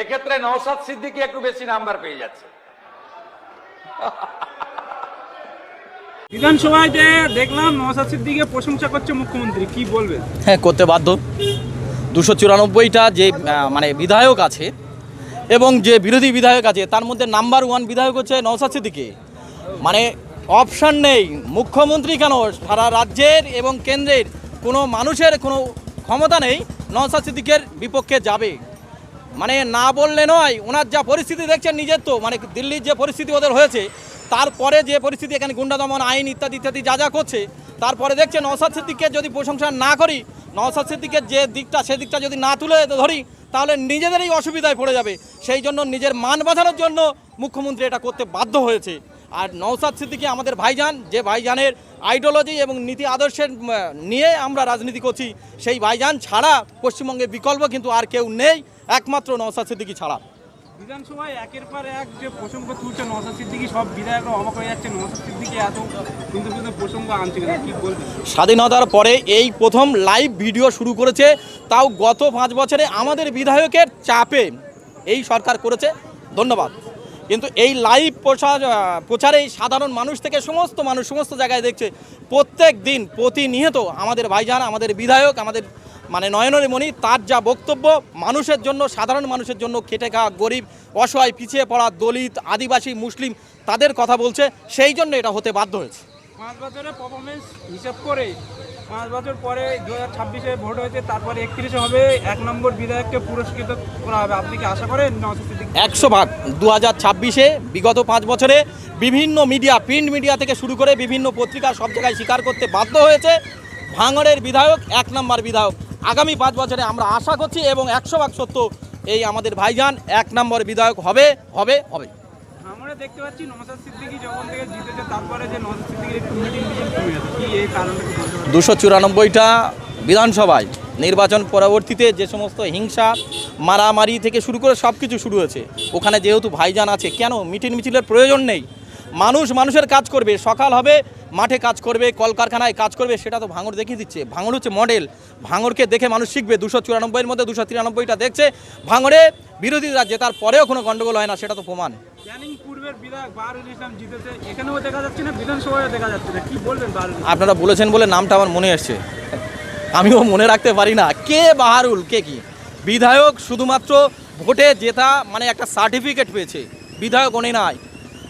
এক্ষেত্রে নওশাদ সিদ্দিকী একটু বেশি নাম্বার পেয়ে যাচ্ছে। বিধানসভায় যে দেখলাম নওশাদ সিদ্দিকীকে প্রশংসা করছে মুখ্যমন্ত্রী, কি বলবেন? হ্যাঁ, করতে বাধ্য। 294টা যে মানে বিধায়ক আছে এবং যে বিরোধী বিধায়ক আছে তার মধ্যে নাম্বার 1 বিধায়ক হচ্ছে নওশাদ সিদ্দিকী। মানে অপশান নেই। মুখ্যমন্ত্রী কেন, সারা রাজ্যের এবং কেন্দ্রের কোনো মানুষের কোনো ক্ষমতা নেই নওশাদ সিদ্দিকীর বিপক্ষে যাবে। মানে না বললে নয়, ওনার যা পরিস্থিতি দেখছেন নিজের, তো মানে দিল্লির যে পরিস্থিতি ওদের হয়েছে, তারপরে যে পরিস্থিতি এখানে গুন্ডা দমন আইন ইত্যাদি ইত্যাদি যা যা করছে, তারপরে দেখছে নওশাদ সিদ্দিকীকে যদি প্রশংসা না করি, নওশাদ সিদ্দিকীর যে দিকটা সে দিকটা যদি না তুলে ধরি, তাহলে নিজেদেরই অসুবিধায় পড়ে যাবে। সেই জন্য নিজের মান বাঁচানোর জন্য মুখ্যমন্ত্রী এটা করতে বাধ্য হয়েছে। আর নওশাদ সিদ্দিকী আমাদের ভাইজান, যে ভাইজানের আইডিওলজি এবং নীতি আদর্শের নিয়ে আমরা রাজনীতি করছি, সেই ভাইজান ছাড়া পশ্চিমবঙ্গে বিকল্প কিন্তু আর কেউ নেই, একমাত্র নওশাদ সিদ্দিকী ছাড়া। বিধানসভায় একের পর এক যে প্রসঙ্গ তুলছে নওশাদ সিদ্দিকী, সব বিধায়করা অবাক হয়ে যাচ্ছে নওশাদ সিদ্দিকী এত কিন্তু প্রসঙ্গ আনছে, কি বলবেন? স্বাধীনতার পরে এই প্রথম লাইভ ভিডিও শুরু করেছে, তাও গত 5 বছরে আমাদের বিধায়কের চাপে এই সরকার করেছে, ধন্যবাদ। কিন্তু এই লাইভ প্রচারে সাধারণ মানুষ থেকে সমস্ত মানুষ সমস্ত জায়গায় দেখছে, প্রত্যেক দিন প্রতিনিয়ত আমাদের ভাইজান, আমাদের বিধায়ক, আমাদের মানে নয়নের মণি, তার যা বক্তব্য মানুষের জন্য, সাধারণ মানুষের জন্য, খেটে খাওয়া গরিব, অসহায়, পিছিয়ে পড়া, দলিত, আদিবাসী, মুসলিম, তাদের কথা বলছে, সেই জন্য এটা হতে বাধ্য হয়েছে। 5 বছরের পারফরমেন্স হিসাব করে 5 বছর পরে 2026-এ ভোট হয়েছে, তারপরে 31-এ হবে 1 নম্বর বিধায়ককে পুরস্কৃত করা হবে। আপনি কি আশা করেন নওশাদ সিদ্দিকী? 100% 2026-এ বিগত 5 বছরে বিভিন্ন মিডিয়া, প্রিন্ট মিডিয়া থেকে শুরু করে বিভিন্ন পত্রিকা সব জায়গায় স্বীকার করতে বাধ্য হয়েছে, ভাঙড়ের বিধায়ক 1 নম্বর বিধায়ক। আগামী 5 বছরে আমরা আশা করছি এবং 100% সত্য, এই আমাদের ভাইজান 1 নম্বর বিধায়ক হবে হবে হবে। আমরা দেখতে পাচ্ছি নওশাদ সিদ্দিকী যখন থেকে জিতেছে, তারপরে যে নওশাদ সিদ্দিকীর একটু মিটিং কমে যাচ্ছে, কি এই কারণটা? 294টা বিধানসভায় নির্বাচন পরবর্তীতে যে সমস্ত হিংসা, মারামারি থেকে শুরু করে সব কিছু শুরু হয়েছে, ওখানে যেহেতু ভাইজান আছে, কেন মিটিং মিছিলের প্রয়োজন নেই। মানুষ মানুষের কাজ করবে, সকাল হবে মাঠে কাজ করবে, কলকারখানায় কাজ করবে, সেটা তো ভাঙড় দেখিয়ে দিচ্ছে। ভাঙড় হচ্ছে মডেল, ভাঙড়কে দেখে মানুষ শিখবে। 294-এর মধ্যে 293টা দেখছে ভাঙড়ে বিরোধী রাজ্যে, তারপরেও কোনো গণ্ডগোল হয় না, সেটা তো প্রমাণ। ক্যানিং পূর্বের বিধায়ক বাহারুল ইসলাম জিতেছে, এখানেও দেখা যাচ্ছে না, বিধানসভায় দেখা যাচ্ছে না, কি বলবেন বাহারুল? আপনারা বলেছেন বলে নামটা আমার মনে এসছে, আমিও মনে রাখতে পারি না কে বাহারুল, কে কি বিধায়ক। শুধুমাত্র ভোটে জেতা মানে একটা সার্টিফিকেট পেয়েছে, বিধায়ক উনি নয়,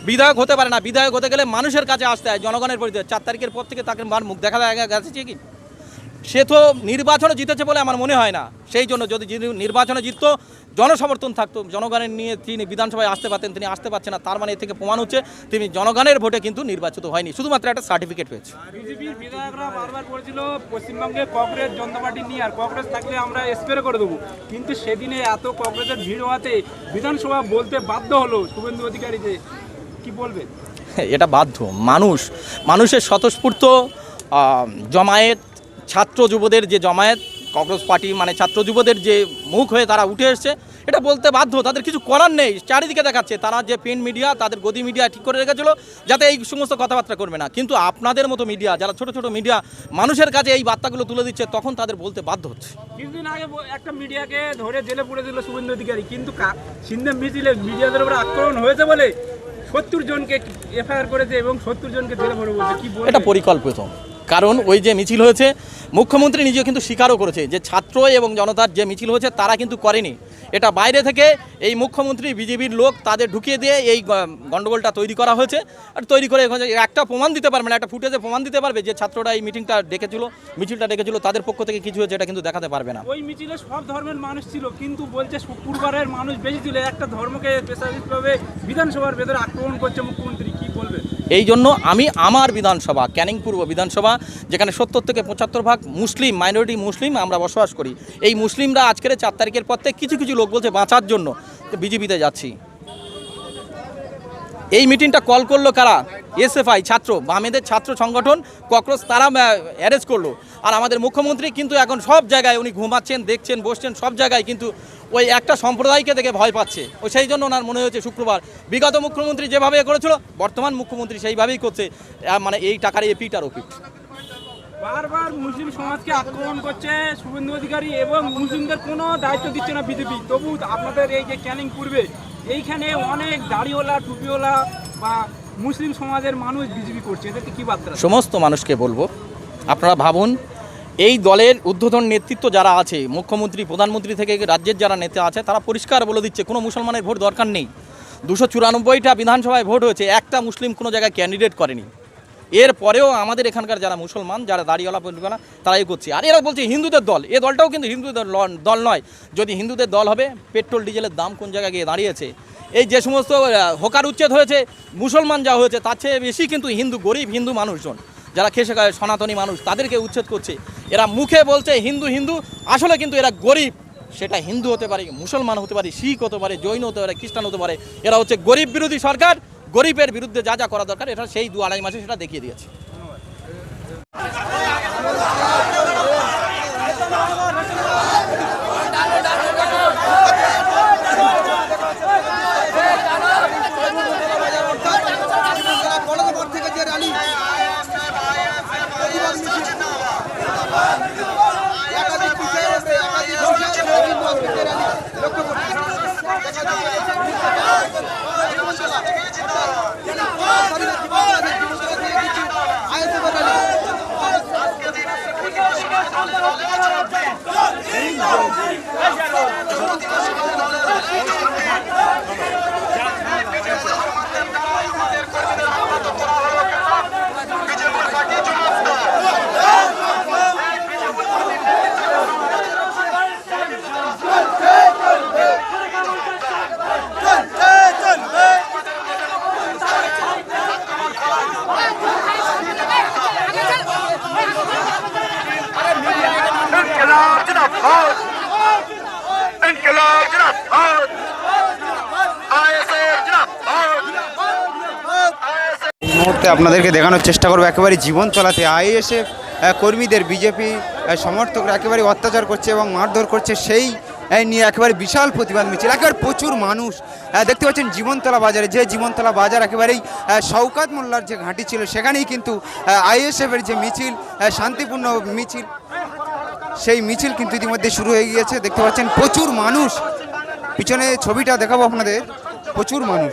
বিধায়ক হতে পারে না। বিধায়ক হতে গেলে মানুষের কাছে আসতে হয়, জনগণের পরিচয়। 4 তারিখের পর থেকে তাকে মুখ দেখা গেছে কি? সে তো নির্বাচনে জিতেছে বলে আমার মনে হয় না। সেই জন্য যদি নির্বাচনে জিততো, জনসমর্থন থাকতো, জনগণের নিয়ে তিনি বিধানসভায় আসতে পারতেন, তিনি আসতে পারছেন না। তার মানে এ থেকে প্রমাণ হচ্ছে তিনি জনগণের ভোটে কিন্তু নির্বাচিত হয়নি, শুধুমাত্র একটা সার্টিফিকেট পেয়েছে। বিজেপির বিধায়করা বারবার বলেছিল পশ্চিমবঙ্গে কংগ্রেস জনতা পার্টি নিয়ে, আর কংগ্রেস থাকলে আমরা স্প্রে করে দেবো, কিন্তু সেদিনে এত কংগ্রেসের ভিড় হওয়াতে বিধানসভা বলতে বাধ্য হলো শুভেন্দু অধিকারী, যে কি বলবেন? এটা বাধ্য, মানুষের স্বতঃস্ফূর্ত জমায়েত, ছাত্র যুবদের যে জমায়েত, কংগ্রেস পার্টি মানে ছাত্র যুবদের যে মুখ হয়ে তারা উঠে এসছে, এটা বলতে বাধ্য। তাদের কিছু করার নেই, চারিদিকে দেখাচ্ছে। তারা যে প্রিন্ট মিডিয়া, তাদের গদি মিডিয়া ঠিক করে রেখেছিল যাতে এই সমস্ত কথাবার্তা করবে না, কিন্তু আপনাদের মতো মিডিয়া, যারা ছোট ছোট মিডিয়া মানুষের কাছে এই বার্তাগুলো তুলে দিচ্ছে, তখন তাদের বলতে বাধ্য হচ্ছে। কিছুদিন আগে একটা মিডিয়াকে ধরে জেলে পুরে দিল শুভেন্দু অধিকারী, কিন্তু সিন্ধে মিছিলে মিডিয়াদের উপরে আক্রমণ হয়েছে বলে 70 জনকে এফআইআর করেছে এবং 70 জনকে জেলে ভরে বলছে, কি বলছে? এটা পরিকল্পিত, কারণ ওই যে মিছিল হয়েছে, মুখ্যমন্ত্রী নিজেও কিন্তু স্বীকারও করেছে যে ছাত্র এবং জনতার যে মিছিল হয়েছে তারা কিন্তু করেনি, এটা বাইরে থেকে এই মুখ্যমন্ত্রী, বিজেপির লোক তাদের ঢুকিয়ে দিয়ে এই গণ্ডগোলটা তৈরি করা হয়েছে। আর তৈরি করে একটা প্রমাণ দিতে পারবে না, একটা ফুটেজে প্রমাণ দিতে পারবে যে ছাত্ররা এই মিটিংটা ডেকেছিল, মিছিলটা ডেকেছিল, তাদের পক্ষ থেকে কিছু হয়েছে, এটা কিন্তু দেখাতে পারবে না। ওই মিছিলে সব ধর্মের মানুষ ছিল, কিন্তু বলছে শুক্রবারের মানুষ বেশি ছিল, একটা ধর্মকে পেশাগতভাবে বিধানসভার ভেতরে আক্রমণ করছে মুখ্যমন্ত্রী, কি বলবে? এই জন্য আমি আমার বিধানসভা, ক্যানিং পূর্ব বিধানসভা, যেখানে 70 থেকে 75% মুসলিম, মাইনরিটি মুসলিম আমরা বসবাস করি, এই মুসলিমরা আজকের 4 তারিখের পর থেকে কিছু কিছু লোক বলছে বাঁচার জন্য বিজেপিতে যাচ্ছি। এই মিটিংটা কল করলো কারা? এসএফআই, ছাত্র, বামেদের ছাত্র সংগঠন, ককরোচ, তারা অ্যারেস্ট করলো। আর আমাদের মুখ্যমন্ত্রী কিন্তু এখন সব জায়গায় উনি ঘুমাচ্ছেন, দেখছেন, বসছেন, সব জায়গায় কিন্তু ওই একটা সম্প্রদায়কে দেখে ভয় পাচ্ছে। ও সেই জন্য ওনার মনে হয়েছে শুক্রবার বিগত মুখ্যমন্ত্রী যেভাবে করেছিল, বর্তমান মুখ্যমন্ত্রী সেইভাবেই করছে, মানে এই টাকার এপিট আর ওপিট। বারবার মুসলিম সমাজকে আক্রমণ করছে শুভেন্দু অধিকারী এবং মুসলিমদের কোনো দায়িত্ব দিচ্ছে না বিজেপি। তবু আপনাদের এই যে ক্যানিং পূর্বে এইখানে অনেক দাড়িওয়ালা টুপিওয়ালা বা মুসলিম সমাজের মানুষ বিজেপি করছে, এদেরকে কি বার্তা? সমস্ত মানুষকে বলবো, আপনারা ভাবুন, এই দলের ঊর্ধ্বতন নেতৃত্ব যারা আছে, মুখ্যমন্ত্রী প্রধানমন্ত্রী থেকে রাজ্যের যারা নেতা আছে, তারা পরিষ্কার বলে দিচ্ছে কোনো মুসলমানের ভোট দরকার নেই। 294টা বিধানসভায় ভোট হয়েছে, একটা মুসলিম কোনো জায়গায় ক্যান্ডিডেট করেনি। এরপরেও আমাদের এখানকার যারা মুসলমান, যারা দাড়িওয়ালা পরিবালা, তারা এই করছে। আর এরা বলছে হিন্দুদের দল, এ দলটাও কিন্তু হিন্দুদের দল নয়। যদি হিন্দুদের দল হবে, পেট্রোল ডিজেলের দাম কোন জায়গায় গিয়ে দাঁড়িয়েছে, এই যে সমস্ত হোকার উচ্ছেদ হয়েছে, মুসলমান যা হয়েছে তার চেয়ে বেশি কিন্তু হিন্দু, গরিব হিন্দু মানুষজন যারা খেসে খায় সনাতনী মানুষ, তাদেরকে উচ্ছেদ করছে। এরা মুখে বলছে হিন্দু হিন্দু, আসলে কিন্তু এরা গরিব। সেটা হিন্দু হতে পারে, মুসলমান হতে পারে, শিখ হতে পারে, জৈন হতে পারে, খ্রিস্টান হতে পারে। এরা হচ্ছে গরিব বিরোধী সরকার। গরিবের বিরুদ্ধে যা যা করা দরকার এটা সেই 2-2.5 মাসে সেটা দেখিয়ে দিয়েছে। মুহূর্তে আপনাদেরকে দেখানোর চেষ্টা করবো একেবারে জীবন চলাতে আইএসএফ কর্মীদের বিজেপি সমর্থকরা একেবারে অত্যাচার করছে এবং মারধর করছে, সেই নিয়ে একেবারে বিশাল প্রতিবাদ মিছিল। একেবারে প্রচুর মানুষ দেখতে পাচ্ছেন জীবনতলা বাজারে, যে জীবনতলা বাজার একেবারেই শওকত মোল্লার যে ঘাঁটি ছিল, সেখানেই কিন্তু আইএসএফের যে মিছিল, শান্তিপূর্ণ মিছিল, সেই মিছিল কিন্তু ইতিমধ্যে শুরু হয়ে গিয়েছে। দেখতে পাচ্ছেন প্রচুর মানুষ, পিছনে ছবিটা দেখাবো আপনাদের, প্রচুর মানুষ।